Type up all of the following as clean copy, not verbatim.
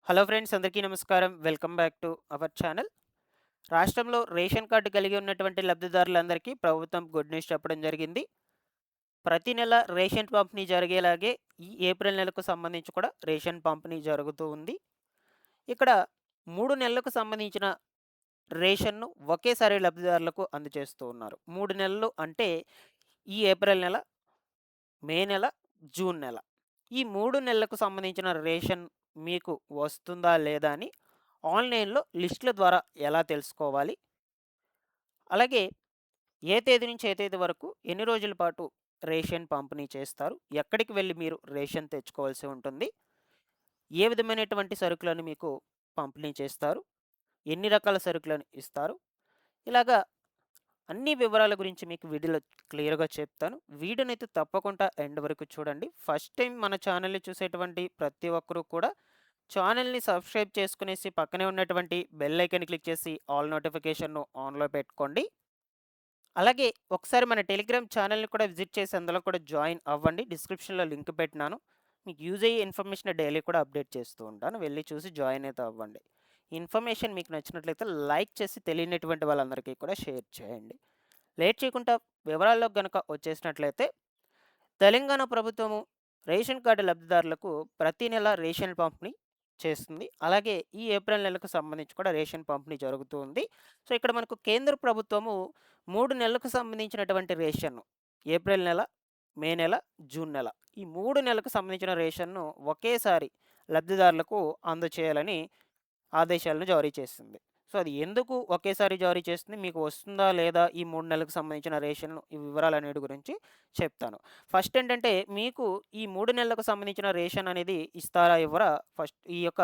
Hello friends, అందరికీ నమస్కారం. Welcome back to our channel. రాష్ట్రంలో రేషన్ కార్డు కలిగి ఉన్నటువంటి లబ్ధిదారులందరికీ ప్రభుత్వం గుడ్ న్యూస్ చెప్పడం జరిగింది. ప్రతి నెల రేషన్ పంపిణీ జరిగేలాగే ఈ ఏప్రిల్ నెలకు సంబంధించి కూడా రేషన్ పంపిణీ జరుగుతూ ఉంది. ఇక్కడ 3 నెలలకు సంబంధించిన రేషన్‌ను ఒకేసారి లబ్ధిదారులకు అందజేస్తూ ఉన్నారు. 3 నెలలు అంటే ఈ ఏప్రిల్ నెల, మే నెల, జూన్ నెల. ఈ 3 నెలలకు సంబంధించిన రేషన్ మీకు వస్తుందా లేదా అని ఆన్‌లైన్‌లో లిస్టుల ద్వారా ఎలా తెలుసుకోవాలి? అలాగే ఏ తేదీ నుంచి ఏ తేదీ వరకు ఎన్ని రోజుల పాటు రేషన్ పంపిణీ చేస్తారు? ఎక్కడికి వెళ్లి మీరు రేషన్ తెచ్చుకోవాల్సి ఉంటుంది? ఏ విధమైనటువంటి సరుకులను మీకు పంపిణీ చేస్తారు? ఎన్ని రకాల సరుకులను ఇస్తారు? ఇలాగా అన్ని వివరాల గురించి మీకు వీడియోలో క్లియర్‌గా చెప్తాను. వీడియోనైతే తప్పకుండా ఎండ్ వరకు చూడండి. ఫస్ట్ టైం మన ఛానెల్‌ని చూసేటువంటి ప్రతి ఒక్కరు కూడా ఛానెల్‌ని సబ్స్క్రైబ్ చేసుకునేసి పక్కనే ఉన్నటువంటి బెల్ ఐకాన్ క్లిక్ చేసి ఆల్ నోటిఫికేషన్‌ను ఆన్‌లో పెట్టుకోండి. అలాగే ఒకసారి మన టెలిగ్రామ్ ఛానెల్‌ని కూడా విజిట్ చేసి అందులో కూడా జాయిన్ అవ్వండి. డిస్క్రిప్షన్‌లో లింక్ పెట్టినాను. మీకు యూజ్ అయ్యే ఇన్ఫర్మేషన్ డైలీ కూడా అప్డేట్ చేస్తూ ఉంటాను. వెళ్లి చూసి జాయిన్ అయితే అవ్వండి. ఇన్ఫర్మేషన్ మీకు నచ్చినట్లయితే లైక్ చేసి తెలియనటువంటి వాళ్ళందరికీ కూడా షేర్ చేయండి. లేట్ చేయకుండా వివరాల్లోకి గనక వచ్చేసినట్లయితే తెలంగాణ ప్రభుత్వము రేషన్ కార్డు లబ్ధిదారులకు ప్రతి నెల రేషన్ పంపిణీ చేస్తుంది. అలాగే ఈ ఏప్రిల్ నెలకు సంబంధించి కూడా రేషన్ పంపిణీ జరుగుతూ ఉంది. సో, ఇక్కడ మనకు కేంద్ర ప్రభుత్వము 3 నెలలకు సంబంధించినటువంటి రేషన్‌ను ఏప్రిల్ నెల, మే నెల, జూన్ నెల ఈ 3 నెలలకు సంబంధించిన రేషన్‌ను ఒకేసారి లబ్ధిదారులకు అందచేయాలని ఆదేశాలను జారీ చేసింది. సో, అది ఎందుకు ఒకేసారి జారీ చేస్తుంది? మీకు వస్తుందా? లేదా? ఈ 3 నెలలకు సంబంధించిన రేషన్ ఈ వివరాలన్నిటి గురించి చెప్తాను. ఫస్ట్ ఏంటంటే, మీకు ఈ 3 నెలలకు సంబంధించిన రేషన్ అనేది ఇస్తారా? ఇవ్వరా? ఫస్ట్ ఈ యొక్క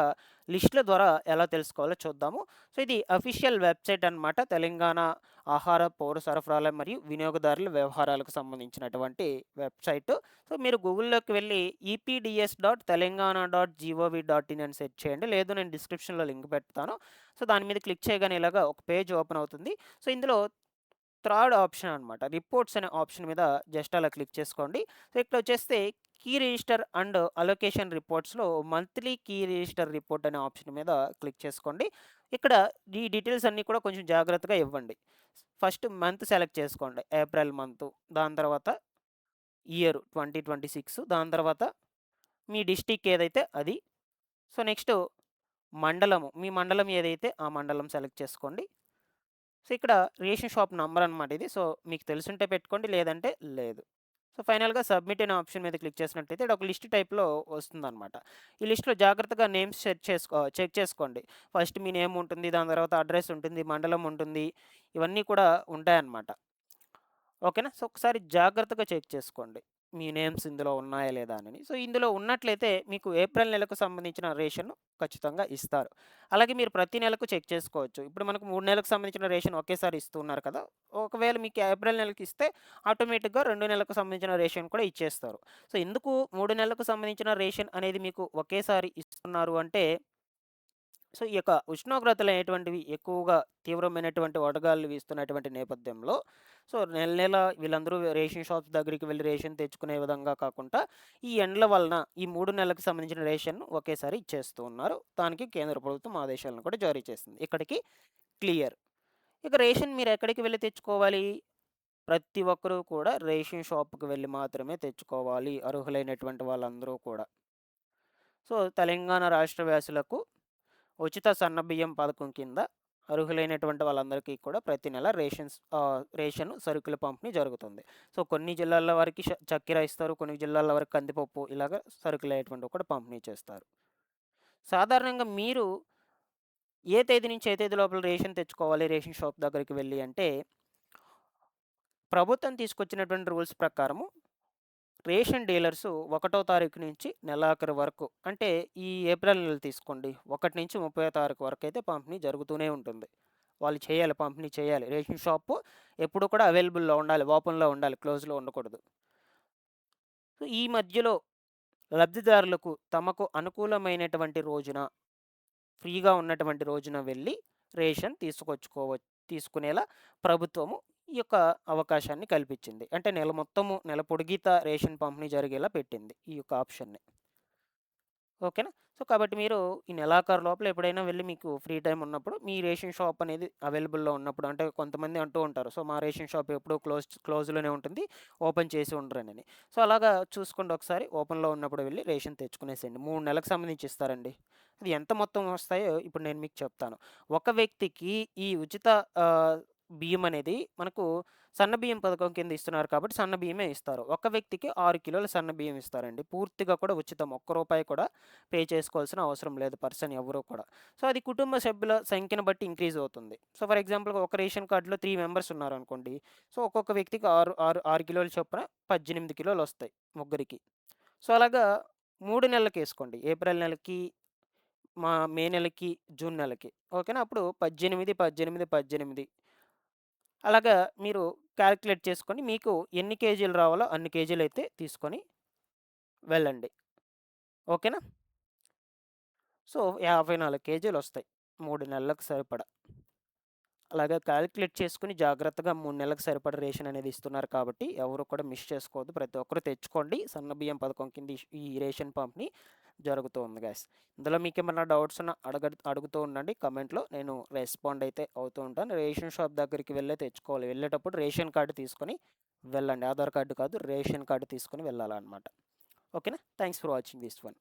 లిస్ట్‌ల ద్వారా ఎలా తెలుసుకోవాలో చూద్దాము. సో, ఇది అఫీషియల్ వెబ్‌సైట్ అనమాట. తెలంగాణ ఆహార, పౌర సరఫరాల మరియు వినియోగదారుల వ్యవహారాలకు సంబంధించినటువంటి వెబ్‌సైటు. సో, మీరు గూగుల్‌లోకి వెళ్ళి epds.telangana.gov.in అని సెర్చ్ చేయండి. లేదు నేను డిస్క్రిప్షన్‌లో లింక్ పెడతాను. సో, దాని మీద క్లిక్ చేయగానే ఇలాగా ఒక పేజ్ ఓపెన్ అవుతుంది. సో, ఇందులో థర్డ్ ఆప్షన్ అనమాట. రిపోర్ట్స్ అనే ఆప్షన్ మీద జస్ట్ అలా క్లిక్ చేసుకోండి. సో, ఇక్కడొచ్చేస్తే కీ రిజిస్టర్ అండ్ అలొకేషన్ రిపోర్ట్స్‌లో మంత్లీ కీ రిజిస్టర్ రిపోర్ట్ అనే ఆప్షన్ మీద క్లిక్ చేసుకోండి. ఇక్కడ ఈ డీటెయిల్స్ అన్నీ కూడా కొంచెం జాగ్రత్తగా ఇవ్వండి. ఫస్ట్ మంత్ సెలెక్ట్ చేసుకోండి. April month. దాని తర్వాత ఇయర్ 2026. దాని తర్వాత మీ డిస్ట్రిక్ట్ ఏదైతే అది. సో, నెక్స్ట్ మండలము. మీ మండలం ఏదైతే ఆ మండలం సెలెక్ట్ చేసుకోండి. సో, ఇక్కడ రేషన్ షాప్ నంబర్ అనమాట ఇది. సో, మీకు తెలిసుంటే పెట్టుకోండి. లేదంటే లేదు. సో, ఫైనల్‌గా సబ్మిట్ అనే ఆప్షన్ మీద క్లిక్ చేసినట్టయితే ఇక్కడ ఒక లిస్ట్ టైప్‌లో వస్తుందనమాట. ఈ లిస్ట్‌లో జాగ్రత్తగా నేమ్స్ చెక్ చేసుకోండి. ఫస్ట్ మీ నేమ్ ఉంటుంది. దాని తర్వాత అడ్రెస్ ఉంటుంది. మండలం ఉంటుంది. ఇవన్నీ కూడా ఉంటాయన్నమాట. ఓకేనా? సో, ఒకసారి జాగ్రత్తగా చెక్ చేసుకోండి. మీ నేమ్స్ ఇందులో ఉన్నాయా లేదా అని. సో, ఇందులో ఉన్నట్లయితే మీకు ఏప్రిల్ నెలకు సంబంధించిన రేషన్ ఖచ్చితంగా ఇస్తారు. అలాగే మీరు ప్రతి నెలకు చెక్ చేసుకోవచ్చు. ఇప్పుడు మనకు 3 నెలలకు సంబంధించిన రేషన్ ఒకేసారి ఇస్తున్నారు కదా! ఒకవేళ మీకు ఏప్రిల్ నెలకి ఇస్తే ఆటోమేటిక్‌గా 2 నెలలకు సంబంధించిన రేషన్ కూడా ఇచ్చేస్తారు. సో, ఎందుకు 3 నెలలకు సంబంధించిన రేషన్ అనేది మీకు ఒకేసారి ఇస్తున్నారు అంటే సో, ఈ యొక్క ఉష్ణోగ్రతలనేటువంటివి ఎక్కువగా తీవ్రమైనటువంటి వడగాలులు వీస్తున్నటువంటి నేపథ్యంలో, సో, నెల నెల వీళ్ళందరూ రేషన్ షాప్స్ దగ్గరికి వెళ్లి రేషన్ తెచ్చుకునే విధంగా కాకుండా, ఈ ఎండల వలన ఈ 3 నెలలకు సంబంధించిన రేషన్‌ను ఒకేసారి ఇచ్చేస్తూ ఉన్నారు. దానికి కేంద్ర ప్రభుత్వం ఆదేశాలను కూడా జారీ చేసింది. ఇక్కడికి క్లియర్. ఇక రేషన్ మీరెక్కడికి వెళ్లి తెచ్చుకోవాలి? ప్రతి ఒక్కరు కూడా రేషన్ షాప్‌కి వెళ్లి మాత్రమే తెచ్చుకోవాలి. అర్హులైనటువంటి వాళ్ళందరూ కూడా. సో, తెలంగాణ రాష్ట్ర వాసులకు ఉచిత సన్నబియ్యం పథకం కింద అర్హులైనటువంటి వాళ్ళందరికీ కూడా ప్రతి నెల రేషన్ సరుకుల పంపిణీ జరుగుతుంది. సో, కొన్ని జిల్లాల వారికి చక్కెర ఇస్తారు. కొన్ని జిల్లాల వరకు కందిపప్పు ఇలాగ సరుకులనేటువంటివి కూడా పంపిణీ చేస్తారు. సాధారణంగా మీరు ఏ తేదీ నుంచి ఏ తేదీ లోపల రేషన్ తెచ్చుకోవాలి రేషన్ షాప్ దగ్గరికి వెళ్లి అంటే, ప్రభుత్వం తీసుకొచ్చినటువంటి రూల్స్ ప్రకారము రేషన్ డీలర్సు 1 తారీఖు నుంచి నెలాఖరు వరకు అంటే ఈ ఏప్రిల్ నెల తీసుకోండి. 1 నుంచి 30 తారీఖు వరకైతే పంపిణీ జరుగుతూనే ఉంటుంది. వాళ్ళు చేయాలి, పంపిణీ చేయాలి. రేషన్ షాపు ఎప్పుడు కూడా అవైలబుల్‌లో ఉండాలి. ఓపెన్‌లో ఉండాలి. క్లోజ్‌లో ఉండకూడదు. సో, ఈ మధ్యలో లబ్ధిదారులకు తమకు అనుకూలమైనటువంటి రోజున, ఫ్రీగా ఉన్నటువంటి రోజున వెళ్లి రేషన్ తీసుకునేలా ప్రభుత్వము ఈ యొక్క అవకాశాన్ని కల్పించింది. అంటే నెల మొత్తము నెల పొడిగితా రేషన్ పంపిణీ జరిగేలా పెట్టింది ఈ యొక్క ఆప్షన్‌ని. ఓకేనా? సో, సో, కాబట్టి మీరు ఈ నెలాఖరు లోపల ఎప్పుడైనా వెళ్లి మీకు ఫ్రీ టైమ్ ఉన్నప్పుడు మీ రేషన్ షాప్ అనేది అవైలబుల్‌లో ఉన్నప్పుడు అంటే కొంతమంది అంటూ ఉంటారు. సో, మా రేషన్ షాప్ ఎప్పుడూ క్లోజ్‌లోనే ఉంటుంది. ఓపెన్ చేసి ఉండరనని. సో, అలాగా చూసుకోండి ఒకసారి. ఓపెన్‌లో ఉన్నప్పుడు వెళ్లి రేషన్ తెచ్చుకునేసేయండి. 3 నెలలకు సంబంధించి ఇస్తారండి. అది ఎంత మొత్తం వస్తాయో ఇప్పుడు నేను మీకు చెప్తాను. ఒక వ్యక్తికి ఈ ఉచిత ఆహ్, బియ్యం అనేది మనకు సన్న బియ్యం పథకం కింద ఇస్తున్నారు కాబట్టి సన్న బియ్యమే ఇస్తారు. ఒక వ్యక్తికి 6 కిలోల సన్న బియ్యం ఇస్తారండి. పూర్తిగా కూడా ఉచితం. ఒక్క రూపాయి కూడా పే చేసుకోవాల్సిన అవసరం లేదు పర్సన్ ఎవ్వరూ కూడా. సో, అది కుటుంబ సభ్యుల సంఖ్యను బట్టి ఇంక్రీజ్ అవుతుంది. సో, ఫర్ ఎగ్జాంపుల్‌గా ఒక రేషన్ కార్డ్‌లో 3 మెంబర్స్ ఉన్నారనుకోండి. సో, ఒక్కొక్క వ్యక్తికి 6 కిలోల చొప్పున 18 కిలోలొస్తాయి ముగ్గురికి. సో, అలాగా 3 నెలలకేసుకోండి. ఏప్రిల్ నెలకి, మే నెలకి, జూన్ నెలకి. ఓకేనా? అప్పుడు 18, 18, 18 అలాగా మీరు కాలిక్యులేట్ చేసుకొని మీకు ఎన్ని కేజీలు రావాలో అన్ని కేజీలైతే తీసుకొని వెళ్ళండి. ఓకేనా? సో, 54 కేజీలొస్తాయి. 3 నెలలకు సరిపడా. అలాగా కాలిక్యులేట్ చేసుకొని జాగ్రత్తగా 3 నెలలకు సరిపడా రేషన్ అనేది ఇస్తున్నారు కాబట్టి ఎవరు కూడా మిస్ చేసుకోవద్దు. ప్రతి ఒక్కరు తెచ్చుకోండి. సన్న బియ్యం పథకం కింద ఈ రేషన్ పంపిణీ జరుగుతూ ఉంది గాయ్స్. ఇందులో మీకేమన్నా డౌట్స్ ఉన్నా అడుగుతూ ఉండండి కమెంట్‌లో. నేను రెస్పాండ్ అయితే అవుతూ ఉంటాను. రేషన్ షాప్ దగ్గరికి వెళ్ళే తెచ్చుకోవాలి. వెళ్ళేటప్పుడు రేషన్ కార్డ్ తీసుకొని వెళ్ళండి. ఆధార్ కార్డ్ కాదు రేషన్ కార్డ్ తీసుకొని వెళ్ళాలన్నమాట. ఓకేనా? Thanks for watching this one.